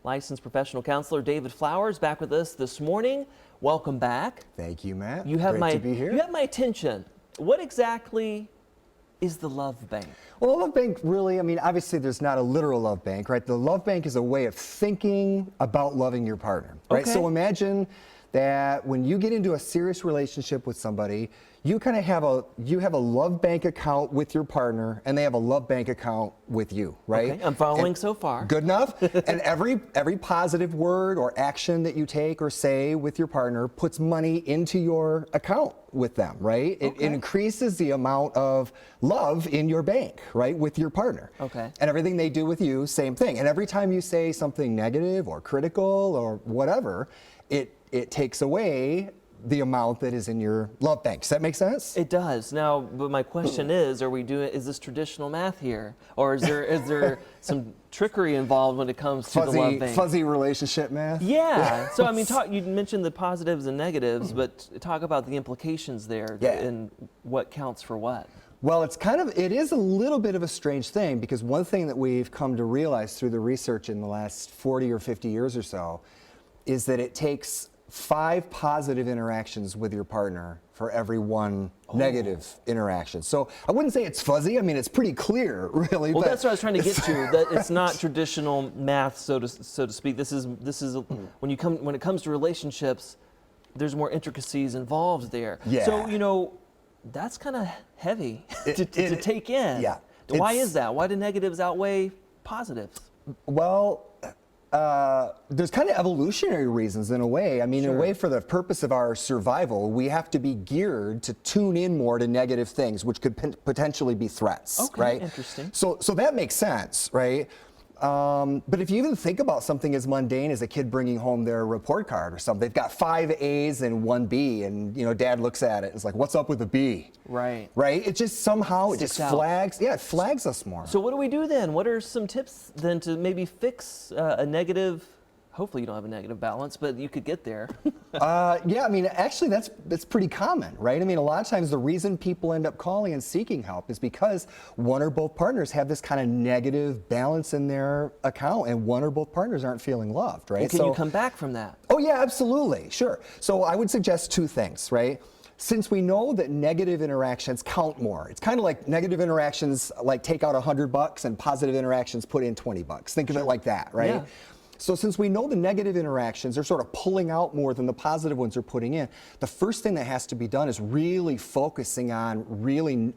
licensed professional counselor David Flowers back with us this morning. Welcome back. Thank you, Matt. Great to be here. You have my attention. What exactly is the love bank? Well, a love bank really, obviously there's not a literal love bank, right? The love bank is a way of thinking about loving your partner, right? Okay. So imagine that when you get into a serious relationship with somebody, you kind of have a love bank account with your partner, and they have a love bank account with you, right? Okay, I'm following so far. Good enough. And every positive word or action that you take or say with your partner puts money into your account with them, right? It increases the amount of love in your bank, right, with your partner. Okay. And everything they do with you, same thing. And every time you say something negative or critical or whatever, it takes away the amount that is in your love bank. Does that make sense? It does. Now, but my question is is this traditional math here? Or is there some trickery involved when it comes to the love bank? Fuzzy relationship math? Yeah. So, you mentioned the positives and negatives, but talk about the implications there and what counts for what. Well, it is a little bit of a strange thing, because one thing that we've come to realize through the research in the last 40 or 50 years or so is that it takes 5 positive interactions with your partner for every 1 negative interaction. So I wouldn't say it's fuzzy. It's pretty clear, really. Well, but that's what I was trying to get to. That it's not traditional math, so to speak. This is when it comes to relationships, there's more intricacies involved there. Yeah. So that's kind of heavy to take in. Yeah. Why is that? Why do negatives outweigh positives? Well, there's kind of evolutionary reasons in a way. In a way, for the purpose of our survival, we have to be geared to tune in more to negative things, which could potentially be threats, right? Interesting. So that makes sense, right? But if you even think about something as mundane as a kid bringing home their report card or something, they've got 5 A's and 1 B, and dad looks at it and is like, "What's up with the B?" Right. Right? It just somehow it flags us more. So what do we do then? What are some tips then to maybe fix a negative? Hopefully you don't have a negative balance, but you could get there. Actually that's pretty common, right? A lot of times the reason people end up calling and seeking help is because one or both partners have this kind of negative balance in their account, and one or both partners aren't feeling loved, right? And can you come back from that? Oh yeah, absolutely, sure. So I would suggest 2 things, right? Since we know that negative interactions count more, it's kind of like negative interactions like take out $100 and positive interactions put in $20. Think of it like that, right? Yeah. So since we know the negative interactions are sort of pulling out more than the positive ones are putting in, the first thing that has to be done is really focusing on really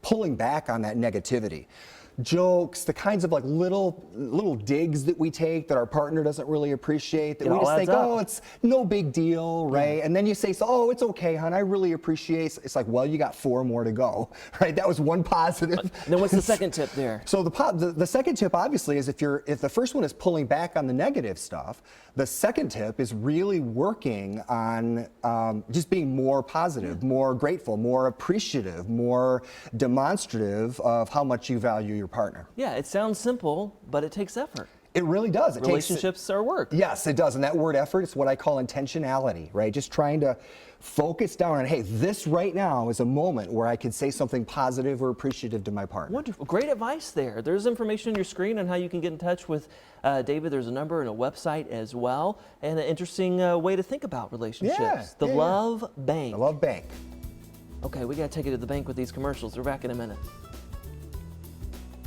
pulling back on that negativity. Jokes, the kinds of little digs that we take that our partner doesn't really appreciate, that we just think, oh, it's no big deal, right? And then you say, oh, it's okay, hon, I really appreciate. It's like, well, you got 4 more to go, right? That was 1 positive. Then what's the second tip there? So the second tip, obviously, is if the first one is pulling back on the negative stuff, the second tip is really working on just being more positive, more grateful, more appreciative, more demonstrative of how much you value your partner. Yeah, it sounds simple, but it takes effort. It really does. Relationships are work. Yes, it does. And that word effort is what I call intentionality, right? Just trying to focus down on, hey, this right now is a moment where I can say something positive or appreciative to my partner. Wonderful. Great advice there. There's information on your screen on how you can get in touch with David. There's a number and a website as well, and an interesting way to think about relationships. The Love Bank. The Love Bank. Okay, we got to take it to the bank with these commercials. We're back in a minute.